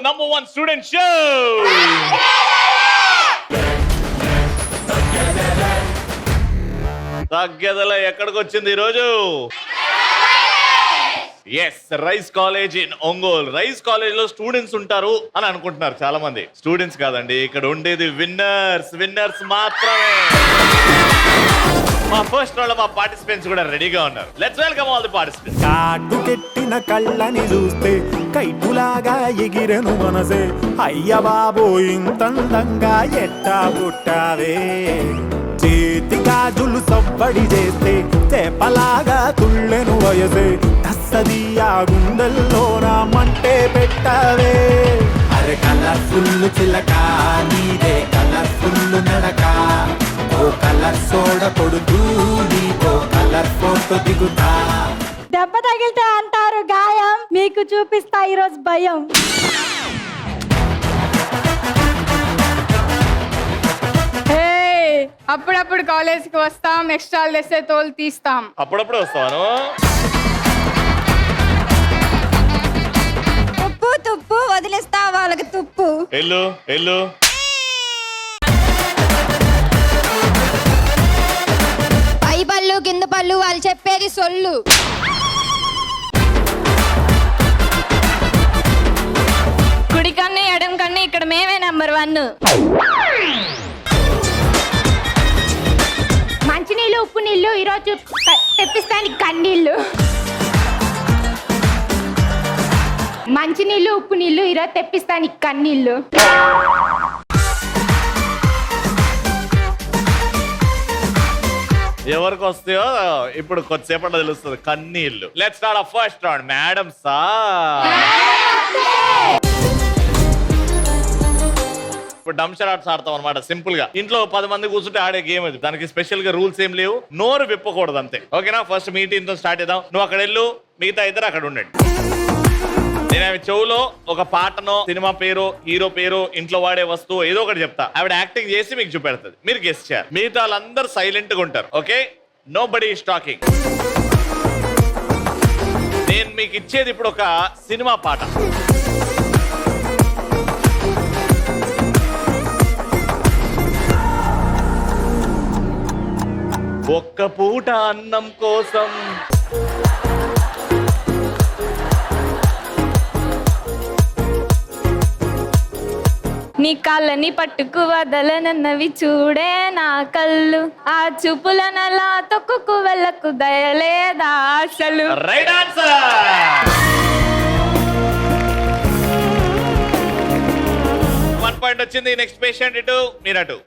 #1 student show. తగ్గదల ఎక్కడికి వచ్చింది ఈరోజు? Yes, Rise college in Ongole. Rise college లో స్టూడెంట్స్ ఉంటారు అని అనుకుంటున్నారు చాలా మంది. స్టూడెంట్స్ కాదండి, ఇక్కడ ఉండేది విన్నర్స్ మాత్రమే. మా ఫస్ట్ రౌండ్ లో మా పార్టిసిపెంట్స్ కూడా రెడీగా ఉన్నారు. Let's welcome all the participants. కాటుకెట్టిన కళ్ళని చూస్తే కైటులాగా ఎగిరెను మనసే, అయ్య బాబో ఇంతందంగా ఎట్టా పుట్టావే. చేతి గాజులు సవ్వడి చేస్తే చేపలాగా తుళ్ళెను వయసే, తస్సదియా గుండెల్లో నా మంటే పెట్టావే. అరే కలర్ఫుల్ చిలక నీదే కలర్ఫుల్ నడక, ఓ కలర్ సోడ కొడుతూ నీతో కలర్ ఫోటో దిగుతా. దెబ్బ తగిలితే అంటారు గాయం, మీకు చూపిస్తా ఈరోజు భయం. అప్పుడప్పుడు కాలేజ్ కి వస్తాం, ఎక్స్ట్రాలు తెస్తే తోలు తీస్తాం. అప్పుడప్పుడు వస్తాను. ఉప్పు తుప్పు వదిలేస్తా వాళ్ళకి తుప్పు. ఎల్లు పై పళ్ళు కింద పళ్ళు వాళ్ళు చెప్పేది సొల్లు. కుడి కన్ను ఎడం కన్ను ఇక్కడ మేమే నంబర్ 1. మంచినీళ్ళు ఉప్పు నీళ్ళు ఈరోజు తెప్పిస్తానికి కన్నీళ్ళు. మంచినీళ్ళు ఉప్పు నీళ్ళు ఈరోజు తెప్పిస్తానికి కన్నీళ్ళు. ఎవరికి వస్తాయో ఇప్పుడు కొద్దిసేపట్లో తెలుస్తుంది. కన్నీళ్ళు. Let's start of first round. Madam ఇప్పుడు డంషరాట్స్ ఆడతాం అనమాట. సింపుల్ గా ఇంట్లో 10 మంది కూర్చుంటే ఆడే గేమ్ అది. దానికి స్పెషల్ గా రూల్స్ ఏం లేవు. నోరు విప్పకూడదు అంతే. ఓకేనా? ఫస్ట్ మీ టీమ్ తో స్టార్ట్ చేద్దాం. నువ్వు అక్కడ వెళ్ళు, మిగతా ఇద్దరు అక్కడ ఉండండి. నేను ఆమె చెవులో ఒక పాటనో సినిమా పేరు హీరో పేరు ఇంట్లో వాడే వస్తువు ఏదో ఒకటి చెప్తా. ఆవిడ యాక్టింగ్ చేసి మీకు చూపెడుతుంది. మీరు గెస్ చేయాలి. మిగతా వాళ్ళందరూ సైలెంట్ గా ఉంటారు. Okay? Nobody is talking. నేను మీకు ఇచ్చేది ఇప్పుడు ఒక సినిమా పాట. ఒక్క పూట అన్నం కోసం నీ కాళ్ళని పట్టుకు వదలనన్నవి చూడే నా కళ్ళు, ఆ చూపుల నలా తొక్కుకు వెళ్ళకు దయలేదా అసలు. Right answer. పాయింట్ వచ్చింది. నెక్స్ట్ పేషెంట్ ఇటు, మీరు అటు.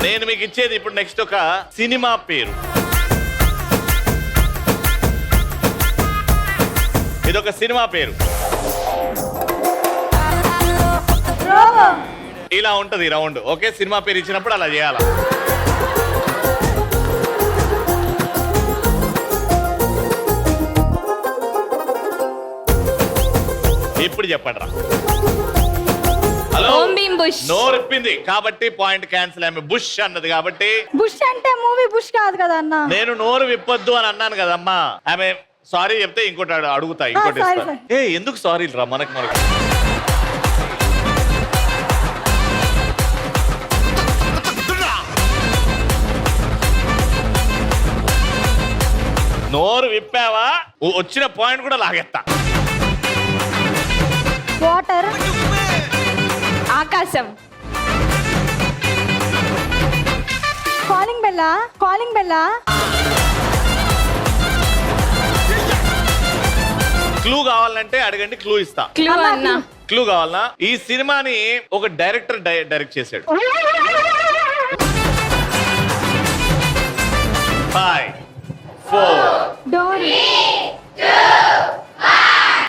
నేను మీకు ఇచ్చేది ఇప్పుడు నెక్స్ట్ ఒక సినిమా పేరు. ఇదొక సినిమా పేరు. ఇలా ఉంటది రౌండ్. ఓకే? సినిమా పేరు ఇచ్చినప్పుడు అలా చేయాలా. ఇప్పుడు చెప్పండి రా. హలో, నోరిప్పింది కాబట్టి పాయింట్ క్యాన్సిల్. ఆమె బుష్ అన్నది కాబట్టి. బుష్ అంటే మూవీ బుష్ కాదు కదా అన్న. నేను నోరు విప్పొద్దు అని అన్నాను కదమ్మా. ఆమె సారీ చెప్తే ఇంకోటి అడుగుతా, ఇంకోటి ఇస్తా. ఎందుకు సారీ రా మనకు. నోరు విప్పావా వచ్చిన పాయింట్ కూడా లాగెత్తా. వాటర్, ఆకాశం, కాలింగ్ బెల్లా. క్లూ కావాలంటే అడగండి, క్లూ ఇస్తా. క్లూ కావాలనా? ఈ సినిమాని ఒక డైరెక్టర్ డైరెక్ట్ చేశాడు. 5 4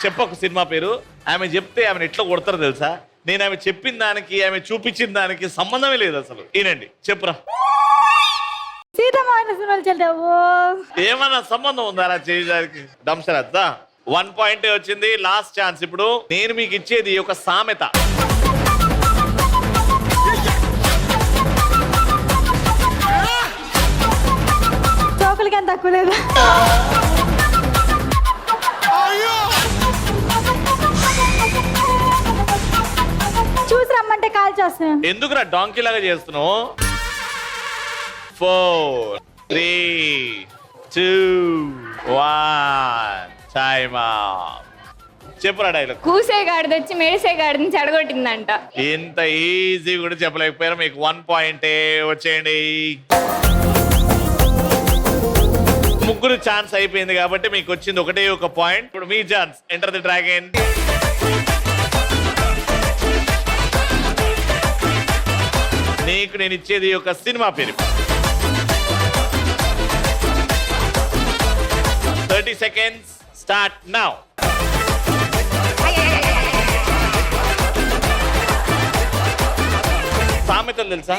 చెప్పకు సినిమా పేరు. ఆమె చెప్తే ఆమెను ఎట్లా కొడతారో తెలుసా? నేను ఆమె చెప్పిన దానికి ఆమె చూపించిన దానికి సంబంధమే లేదు అసలు. ఈనండి, చెప్పురా. ఏమన్నా సంబంధం ఉందా అలా చేయడానికి? డంషరాజ్ 1 పాయింట్ వచ్చింది. లాస్ట్ ఛాన్స్ ఇప్పుడు. నేను మీకు ఇచ్చేది ఒక సామెత. చోకులకి ఎంత తక్కువ లేదా? చేస్తాను. ఎందుకు నా డాంకీ లాగా చేస్తున్నావు? 4 3 2 1 టైమ్ చెప్పురా డైలాగ్. కూసే గాడిద వచ్చి మెడిసే గాడిదని చెడగొట్టిందంట. ఇంత ఈజీ కూడా చెప్పలేకపోయారు. మీకు 1 పాయింటే. వచ్చేయండి. ముగ్గురు ఛాన్స్ అయిపోయింది కాబట్టి మీకు వచ్చింది ఒకటే ఒక పాయింట్. ఇప్పుడు మీ ఛాన్స్. Enter the dragon. నీకు నేను ఇచ్చేది ఒక సినిమా పేరు. 30 seconds స్టార్ట్ నౌ. సామెతలు తెలుసా?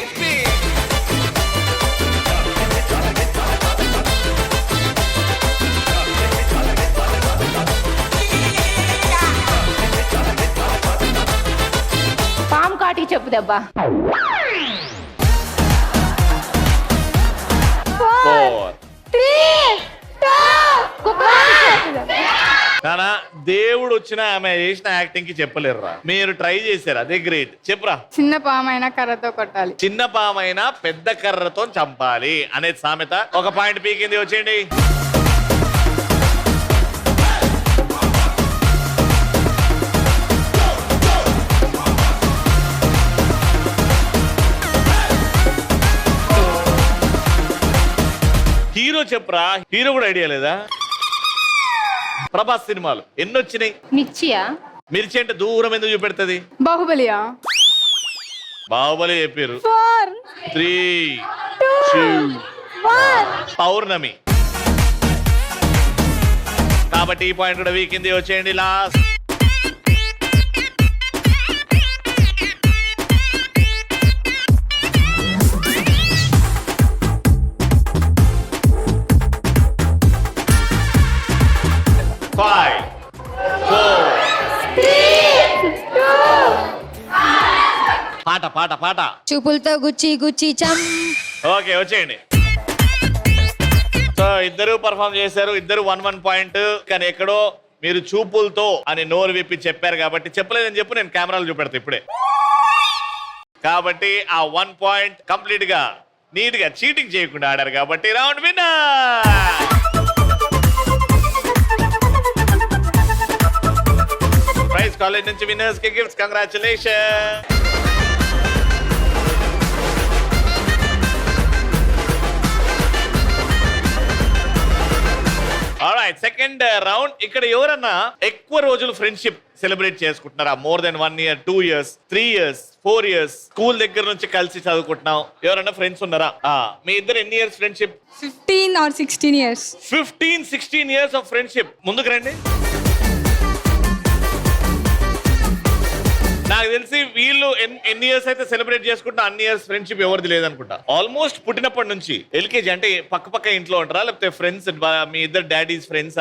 పాము కాటికి చెప్పు దెబ్బ. 4 3 2 నానా దేవుడు వచ్చిన ఆమె చేసిన యాక్టింగ్ కి చెప్పలేరురా. మీరు ట్రై చేశారు, అదే గ్రేట్. చెప్పురా. చిన్న పామైనా కర్రతో కొట్టాలి. చిన్న పామైనా పెద్ద కర్రతో చంపాలి అనేది సామెత. ఒక పాయింట్ పీకింది. వచ్చేయండి. హీరో చెప్పురా. హీరో కూడా ఐడియా లేదా? ప్రభాస్ సినిమాలు ఎన్ని వచ్చినాయి? మిర్చియా? మిర్చి అంటే దూరం ఎందుకు చూపెడుతుంది? బాహుబలియా? బాహుబలి చెప్పారు. 4 3 2 1 పౌర్ణమి. కాబట్టి ఈ పాయింట్ కూడా వీకింది. వచ్చేయండి లాస్ట్. పాట పాట పాట. చూపులతో గుచ్చి గుచ్చి చం. ఓకే వచ్చేయండి. సో ఇద్దరు పర్ఫామ్ చేశారు. ఇద్దరు 1 పాయింట్. కానీ ఎక్కడో మీరు చూపులతో అని నోరు విప్పి చెప్పారు కాబట్టి చెప్పలేదని చెప్పు. నేను కెమెరాలు చూపెడతా ఇప్పుడే. కాబట్టి ఆ 1 పాయింట్ కంప్లీట్ గా నీట్ గా చీటింగ్ చేయకుండా ఆడారు కాబట్టి రౌండ్ విన్నర్. ప్రైజ్ కాలేజ్ నుంచి విన్నర్స్ కి gifts. Congratulation. Alright, second round. ఇక్కడ ఎవరన్నా ఎక్కువ రోజులు ఫ్రెండ్షిప్ సెలబ్రేట్ చేసుకుంటున్నారా? More than 1 year, 2 years, 3 years, 4 years school దగ్గర నుంచి కలిసి చదువుకుంటున్నాం. ఎవరన్నా ఫ్రెండ్స్ ఉన్నారా? మీ ఇద్దరు ఎన్ని years friendship? 15 or 16 years. 15-16 years of friendship. ముందుకు రండి. నాకు తెలిసి వీళ్ళు ఎన్ని ఇయర్స్ అయితే సెలబ్రేట్ చేసుకుంటా అన్ని ఇయర్స్ ఫ్రెండ్షిప్ ఎవరిది లేదనుకుంటా. ఆల్మోస్ట్ పుట్టినప్పటి నుంచి. ఎల్కేజీ అంటే పక్క ఇంట్లో ఉంటారా లేకపోతే ఫ్రెండ్స్? మీ ఇద్దరు డాడీస్ ఫ్రెండ్స్?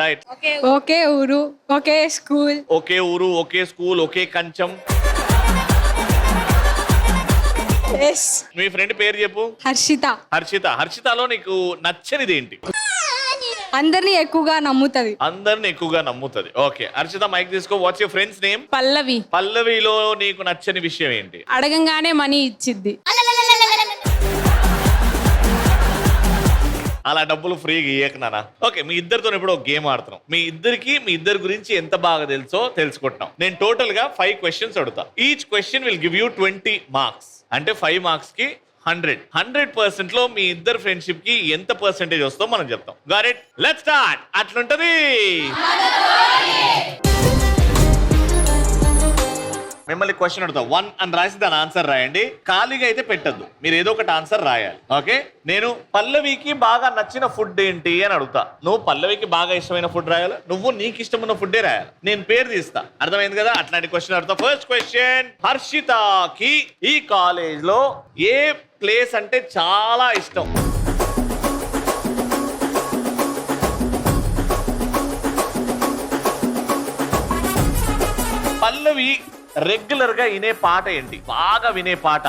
ఒకే ఊరు, ఒకే స్కూల్. ఒకే ఊరు, ఒకే స్కూల్, ఒకే కంచం. మీ ఫ్రెండ్ పేరు చెప్పు. హర్షిత. హర్షిత. హర్షితలో నీకు నచ్చనిది ఏంటి? అందరినీ ఎక్కువగా నమ్ముతుంది. అందరిని ఎక్కువగా నమ్ముతుంది. ఓకే హర్షిత, మైక్ తీసుకో. What's your friend's name? Pallavi. పల్లవిలో నీకు నచ్చని విషయం ఏంటి? అడగంగానే మనీ ఇచ్చిద్ది. అలా డబ్బులు ఫ్రీగా ఇయ్యకనా? ఓకే, మీ ఇద్దరితో ఇప్పుడు ఒక గేమ్ ఆడుతున్నాం. మీ ఇద్దరి గురించి ఎంత బాగా తెలుసో తెలుసుకుంటున్నాం. నేను టోటల్ గా 5 questions అడుగుతా. Each question will give you 20 marks. అంటే 5 marks కి 100% లో మీ ఇద్దరు ఫ్రెండ్షిప్ కి ఎంత పర్సెంటేజ్ వస్తుందో మనం చెప్తాం. Got it? Let's start. అట్లుంటది. మిమ్మల్ని క్వశ్చన్ అడుగుతా. 1 అని రాసి దాని ఆన్సర్ రాయండి. ఖాళీగా అయితే పెట్టద్దు. మీరు ఏదో ఒకటి ఆన్సర్ రాయాలి. ఓకే, నేను పల్లవికి బాగా నచ్చిన ఫుడ్ ఏంటి అని అడుగుతా. నువ్వు పల్లవికి బాగా ఇష్టమైన ఫుడ్ రాయాలి. నువ్వు నీకు ఇష్టమైన ఫుడ్డే రాయాలి. నేను పేరు తీస్తా. అర్థమైంది కదా? అట్లాంటి క్వశ్చన్ అడుగుతా. First question. హర్షితకి ఈ కాలేజ్ లో ఏ ప్లేస్ అంటే చాలా ఇష్టం? పల్లవి రెగ్యులర్ గా వినే పాట ఏంటి? బాగా వినే పాట.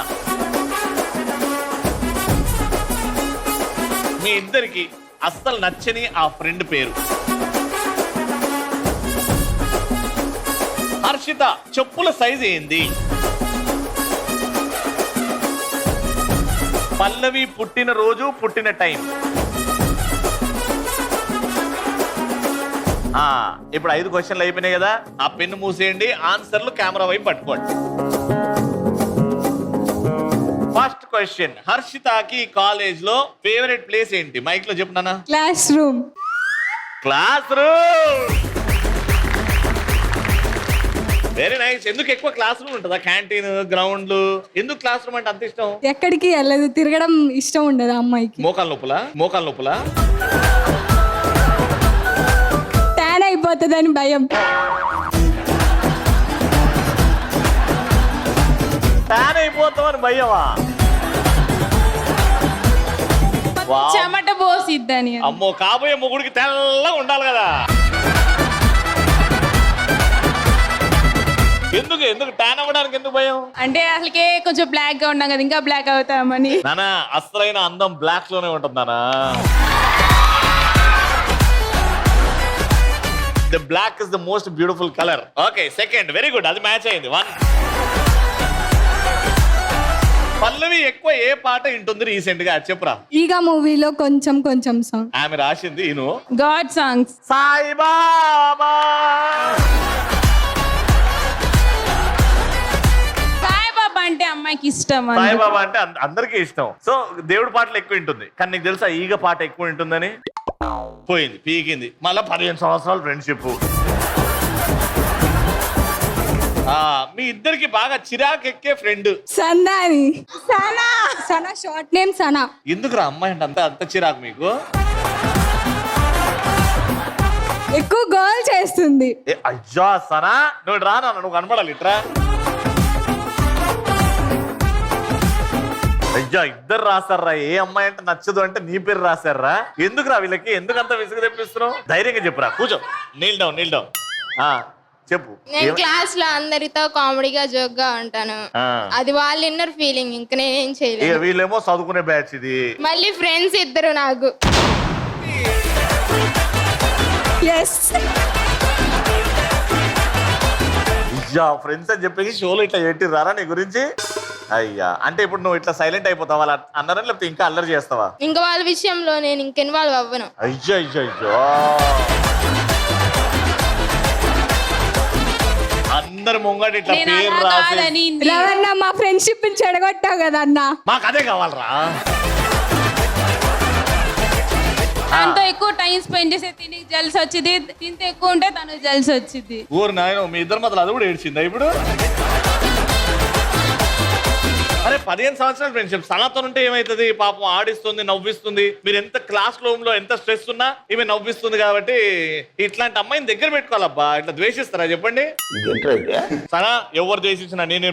మీ ఇద్దరికి అస్సలు నచ్చని ఆ ఫ్రెండ్ పేరు. హర్షిత చెప్పుల సైజ్ ఏంది? పల్లవి పుట్టిన రోజు పుట్టిన టైం. ఇప్పుడు 5 క్వశ్చన్లు అయిపోయినాయి కదా, ఆ పెన్ను మూసేయండి, ఆన్సర్లు కెమెరా వైపు పట్టుకోండి. ఫస్ట్ క్వశ్చన్, హర్షితాకి కాలేజ్ లో ఫేవరెట్ ప్లేస్ ఏంటి? మైక్ లో చెప్పునా. Classroom. Classroom. Very nice. ఎందుకు ఎక్కువ క్లాస్ రూమ్ ఉంటుందా? క్యాంటీన్, గ్రౌండ్లు, ఎందుకు క్లాస్ రూమ్ అంటే అంత ఇష్టం? ఎక్కడికి వెళ్ళదు, తిరగడం ఇష్టం ఉండదు అమ్మాయికి. మోకాల నొప్పులా ట్యాన్ అయిపోతుందని భయం. ట్యాన్ అయిపోతామని భయమా? వావ్. చెమట పోసిద్దని. అమ్మో, కాబోయే మొగుడికి తెల్లగా ఉండాలి కదా. ఎందుకు ట్యాన్ అవ్వడానికి ఎందుకు భయం? అంటే అసలుకే కొంచెం బ్లాక్ గా ఉన్నాం కదా, ఇంకా బ్లాక్ అవుతామని. నానా, అసలైన అందం బ్లాక్ లోనే ఉంటుంది నానా. The black is the most beautiful colour. Okay, second, very good, అది మ్యాచ్ అయింది. 1. పల్లవి ఎక్కువ ఏ పాట వింటుంది రీసెంట్ గా? చెప్పురా. ఈగ మూవీలో కొంచెం సాంగ్ ఆమె రాసింది ఇను. God songs. సాయిబాబా. సాయిబాబా అంటే అమ్మాయికి ఇష్టం. సాయిబాబా అంటే అందరికీ ఇష్టం. సో దేవుడి పాటలు ఎక్కువ వింటుంది. కానీ నీకు తెలుసా ఈగ పాట ఎక్కువ వింటుందని? పోయింది, పీకింది. మళ్ళా 15 సంవత్సరాలు ఫ్రెండ్షిప్. మీ ఇద్దరికి బాగా చిరాకెక్కే ఫ్రెండ్? సన్నాని. Sana short name Sana. ఎందుకురా అమ్మాయి అంటే అంత చిరాకు మీకు? ఎక్కువ గోల్ చేస్తుంది. అయ్యా సనా, నువ్వు రా నాన్న, నువ్వు కనపడాలి ఇట్రా. అయ్యా, ఇద్దరు రాశారా? ఏ అమ్మాయి అంటే నచ్చదు అంటే నీ పేరు రాశారా? ఎందుకురా వీళ్ళకి? ఎందుకంత విసుగు తెప్పిస్తున్నావు? ధైర్యంగా చెప్పురా. కూర్చో, నీల్ డౌన్. చెప్పు. నేను క్లాస్ లో అందరితో కామెడీగా జోక్ గా ఉంటాను. అది వాళ్ళ ఇన్నర్ ఫీలింగ్, ఇంక నేనేం చేయలేదు. వీళ్ళేమో చదువుకునే బ్యాచ్ ఇది. మళ్ళీ ఫ్రెండ్స్ ఇద్దరు నాకు. ఫ్రెండ్స్ అని చెప్పేసి షోలో ఇట్లా పెట్టిర్రారా నీ గురించి? అయ్యా, అంటే ఇప్పుడు నువ్వు ఇట్లా సైలెంట్ అయిపోతావా వాళ్ళు అన్నారని, లేకపోతే ఇంకా అల్లరి చేస్తావా? ఇంకా వాళ్ళ విషయంలో నేను ఇంక ఇన్వాల్వ్ అవ్వను. అయ్యో, అందరు ముంగట ఇట్లా పేరు రాసి మా ఫ్రెండ్షిప్ చెడగొట్టావు కదా అన్న. మాకు అదే కావాలరా. తనతో ఎక్కువ టైం స్పెండ్ చేసే తిని జల్స్ వచ్చింది, తింటే ఎక్కువ ఉంటే తను జల్స్ వచ్చింది. ఊరు నాయన, మీ ఇద్దరు మాత్రం అది కూడా ఏడ్చిందా ఇప్పుడు? అరే 15 సంవత్సరాల ఫ్రెండ్షిప్. సనాతన ఉంటే ఏమైతుంది? పాపం ఆడిస్తుంది, నవ్విస్తుంది. మీరు ఎంత క్లాస్ రూమ్ లో ఎంత స్ట్రెస్ ఉన్నా ఈమె నవ్విస్తుంది. కాబట్టి ఇట్లాంటి అమ్మాయిని దగ్గర పెట్టుకోవాలబ్బా. ఇట్లా ద్వేషిస్తారా చెప్పండి? సనా, ఎవరు ద్వేషించినా నేనే.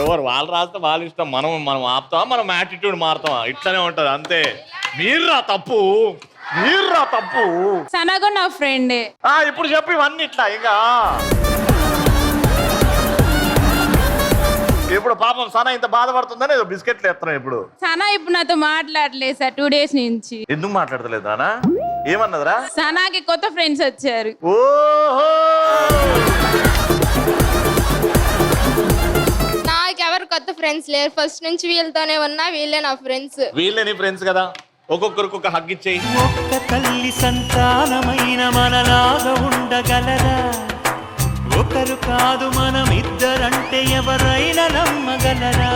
ఎవరు వాళ్ళు రాస్తే వాళ్ళ ఇష్టం. మనం ఆపుతామా? మనం యాటిట్యూడ్ మారుతామా? ఇట్లానే ఉంటది అంతే. మీర్రా తప్పు. సనాగా నా ఫ్రెండే. ఇప్పుడు చెప్పి ఇవన్నీ ఇట్లా ఇంకా. ఇప్పుడు పాపం సనా ఇంత బాధపడుతుందని ఏదో బిస్కెట్లు ఎత్తున్నాయి ఇప్పుడు. సనా ఇప్పుడు నాతో మాట్లాడలేదు సార్ 2 days నుంచి. ఎందుకు మాట్లాడతలేదు నానా? ఏమన్నదిరా? సనాకి కొత్త ఫ్రెండ్స్ వచ్చారు. ఓహో, నాకెవరు కొత్త ఫ్రెండ్స్ లేరు. ఫస్ట్ నుంచి వీళ్ళతోనే ఉన్నా. వీళ్ళే నా ఫ్రెండ్స్. వీళ్ళే నీ ఫ్రెండ్స్ కదా. ఒక్కొక్కరికి ఒక హగ్ ఇచ్చేయి. ఒక్క తల్లి సంతానమైన మనలాగా ఉండగలరా? ఒకరు కాదు మనం ఇద్దరంటే ఎవరైనా నమ్మగలరా?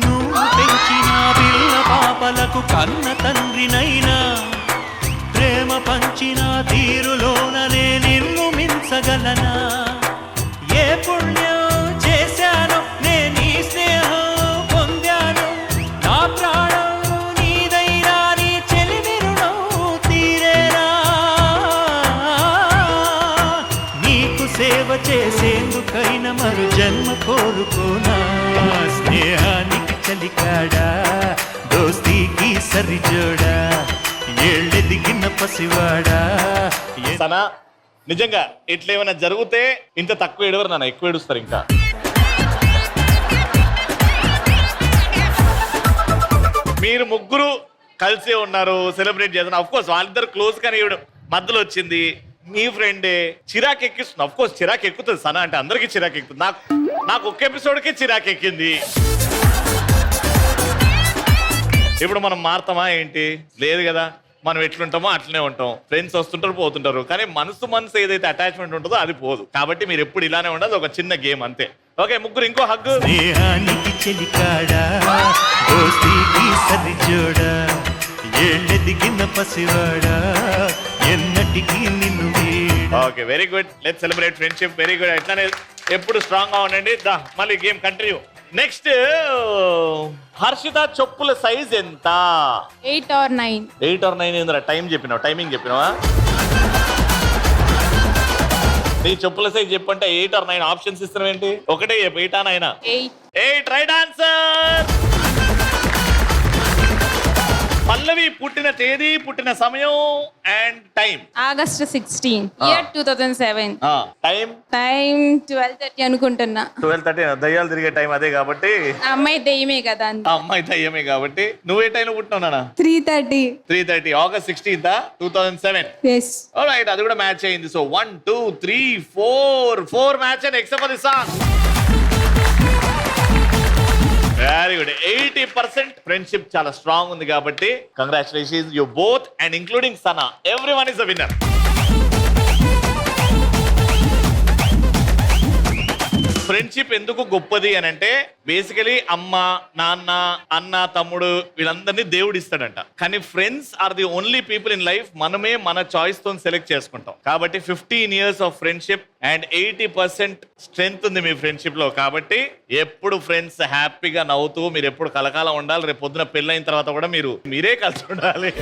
నువ్వు పెంచిన పిల్ల పాపలకు కన్న తండ్రినైనా, ప్రేమ పంచిన తీరులోననే నిన్ను మించగలనా? ఏ పుణ్యం చేశాను నేను ఈ స్నేహం పొందాను. నా ప్రాణం నీదైనా నీ చెలిమి రుణం తీరేనా? నీకు సేవ చేసేందుకైనా మరు జన్మ కోరుకోనా? స్నేహానికి చలికాడా, దోస్తీకి సరిజోడా, ఏళ్ళెదిగిన పసివాడా. సనా, నిజంగా ఇట్లా ఏమైనా జరిగితే ఇంత తక్కువ ఏడవరు నాన్న, ఎక్కువ ఏడుస్తారు ఇంకా. మీరు ముగ్గురు కలిసే ఉన్నారు, సెలబ్రేట్ చేస్తున్నారు. అఫ్ కోర్స్ వాళ్ళిద్దరు క్లోజ్ కానీ మధ్యలో వచ్చింది. మీ ఫ్రెండే చిరాకు ఎక్కిస్తుంది. అఫ్ కోర్స్ చిరాకు ఎక్కుతుంది సనా అంటే అందరికీ చిరాకు ఎక్కుతుంది. నాకు ఒక్క ఎపిసోడ్కే చిరాకు ఎక్కింది. ఇప్పుడు మనం మారుతామా ఏంటి? లేదు కదా, మనం ఎట్లుంటామో అట్లనే ఉంటాం. ఫ్రెండ్స్ వస్తుంటారు పోతుంటారు, కానీ మనసు ఏదైతే అటాచ్మెంట్ ఉంటుందో అది పోదు. కాబట్టి మీరు ఎప్పుడు ఇలానే ఉండదు, ఒక చిన్న గేమ్ అంతే. ఓకే ముగ్గురు ఇంకో హగ్గు. స్నేహానికి చెలికాడా దోస్తీకి సరిజోడా ఏళ్ళెదిగిన పసివాడా ఎన్నటికి నిన్ను వీడా. Okay very good, let's celebrate friendship. Very good, ఎట్లానే ఎప్పుడు స్ట్రాంగ్ గా ఉండండి. దా మళ్ళీ గేమ్ కంటిన్యూ. నెక్స్ట్ హర్షిత చెప్పుల సైజ్ ఎంత? 8 or 9. 8 or 9 ఏంద్రా? టైమింగ్ చెప్పినావా? నీ చెప్పుల సైజ్ చెప్పంటే 8 or 9 ఆప్షన్స్ ఇస్తున్నావు ఏంటి? ఒకటే 8 or 9? 8 right answer. పల్లవి పుట్టిన తేదీ, పుట్టిన సమయం and time. August 16, year 2007. Time 12:30 అనుకుంటున్నా. 12:30. దయ్యాలు తిరిగే టైం అదే కాబట్టి. ఆ అమ్మాయి దెయ్యమే కదా. ఆ అమ్మాయి దయ్యమే కాబట్టి. నువ్వే టైంలో పుట్టినావు? 3:30. 3:30 August 16th 2007. Yes. Alright, అది కూడా మ్యాచ్ అయింది. So 1 2 3 4 match and except for the song. Very good. 80% friendship చాలా స్ట్రాంగ్ ఉంది కాబట్టి congratulations you both and including Sana. Everyone is the winner. Friendship ఎందుకు గొప్పది అని అంటే బేసికలీ అమ్మ నాన్న అన్న తమ్ముడు వీళ్ళందరినీ దేవుడు ఇస్తాడంట. కానీ friends are the only people in life మనమే మన చాయిస్ తో సెలెక్ట్ చేసుకుంటాం. కాబట్టి 15 years of friendship and 80% strength ఉంది మీ ఫ్రెండ్షిప్ లో. కాబట్టి ఎప్పుడు ఫ్రెండ్స్ హ్యాపీగా నవ్వుతూ మీరు ఎప్పుడు కలకాలం ఉండాలి. రేపు పొద్దున పెళ్ళైన తర్వాత కూడా మీరే కలిసి ఉండాలి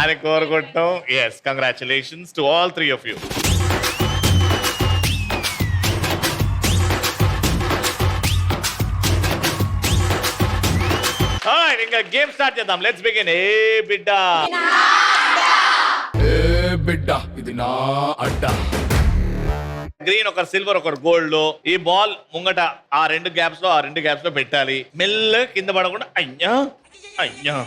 అని కోరుకుంటాం. Yes, congratulations to all 3 of you. ఇంకా గేమ్ స్టార్ట్ చేద్దాం. Let's begin. ఏ బిడ్డ ఇది నా అడ్డా. గ్రీన్ ఒకరు సిల్వర్ ఒకరు గోల్డ్ లో ఈ బాల్ ముంగట ఆ రెండు గ్యాప్స్ లో పెట్టాలి. మెల్ల కింద పడకుండా అయ్యా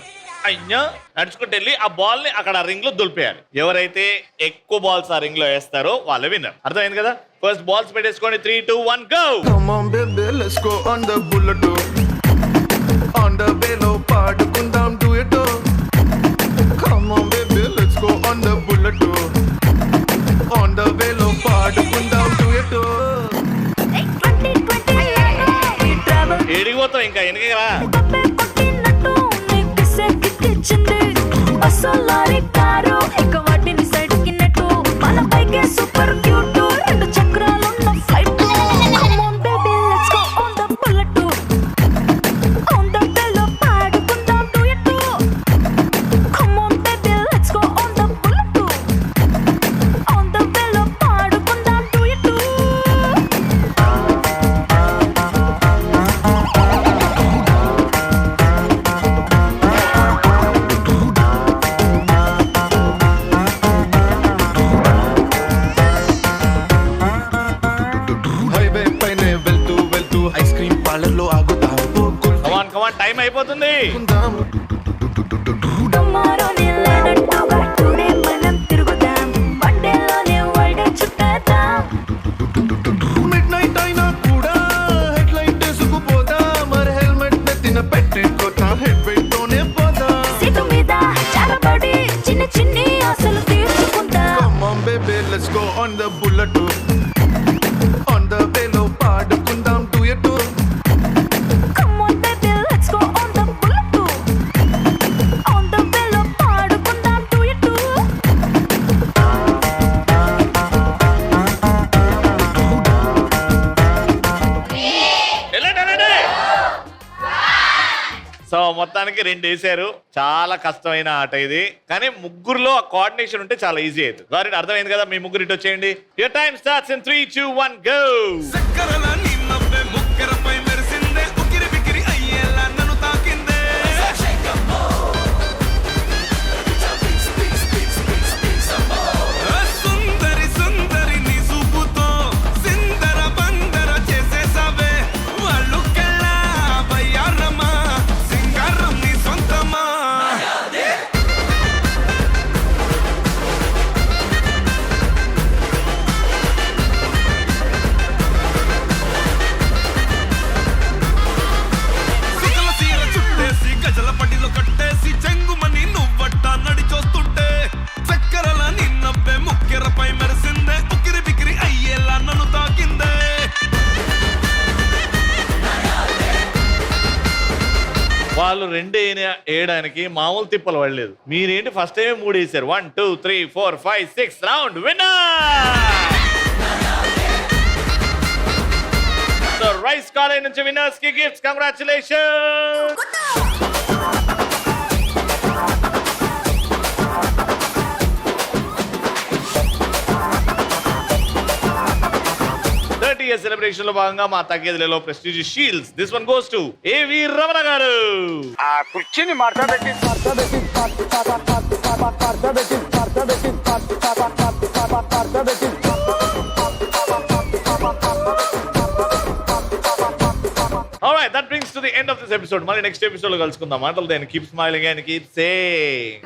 నడుచుకుంటూ వెళ్ళి ఆ బాల్ ని అక్కడ రింగ్ లో దులిపేయాలి. ఎవరైతే ఎక్కువ బాల్స్ ఆ రింగ్ లో వేస్తారో వాళ్ళే విన్నర్. అర్థమైంది కదా? ఫస్ట్ బాల్స్ పెట్టేసుకోండి. 3 2 1 go. Come on baby, let's go on the bullet. On the bello paadukundam duet. Come on baby, let's go on the bullet. On the bello paadukundam duet. ఏడిపోతావు ఇంకా వెనకరా. Super cute రెండు చక్రాలున్న flight. Come on baby, let's go on the bullet. On the bello paadukundam duet. Come on baby, let's go on the bullet. On the bello paadukundam duet. Highway పైనే వెళ్తూ ice cream parlour లో ఆగుతాం. కమాన్ time అయిపోతుంది. టుమారోనే లేనట్టుగా today మనం తిరుగుదాం. వన్డేలోనే world చుట్టేద్దాం. Mid night అయినా కూడా head light వేసుకుపోదా. మరి helmet నెత్తిన పెట్టుకోతా. హెడ్ వెయిట్ తోనే పోదా. సీటు మీద చాలబడి చిన్ని ఆశలు తీర్చుకుందాం. Come on baby, let's go on the bullet. On the bello paadukundam duet. Come on baby, let's go on the bullet. On the bello paadukundam duet. So మొత్తానికి 2 వేసారు. చాలా కష్టమైన ఆట ఇది, కానీ ముగ్గురులో ఆ కోఆర్డినేషన్ ఉంటే చాలా ఈజీ అవుతుంది. వారికి అర్థమైంది కదా? మీ ముగ్గురు ఇటు వచ్చేయండి. Your time starts in 3 2 1 go. వాళ్ళు 2 వేయడానికి మామూలు తిప్పలు పడలేదు. మీరేంటి ఫస్ట్ టైం 3 వేసారు. 1 2 3 4 5 6 round winner. So rise college నుంచి విన్నర్స్ కి గిఫ్ట్స్. కంగ్రాచులేషన్. సెలబ్రేషన్ లో భాగంగా మా తగ్గేదిలో prestige shields. This one goes to A V Ramana గారు. ఆ కుర్చీని మార్చబెట్టి Alright, that brings to the end of this episode. మళ్ళీ నెక్స్ట్ ఎపిసోడ్ లో కలుసుకుందాం. Until then, keep smiling and keep saying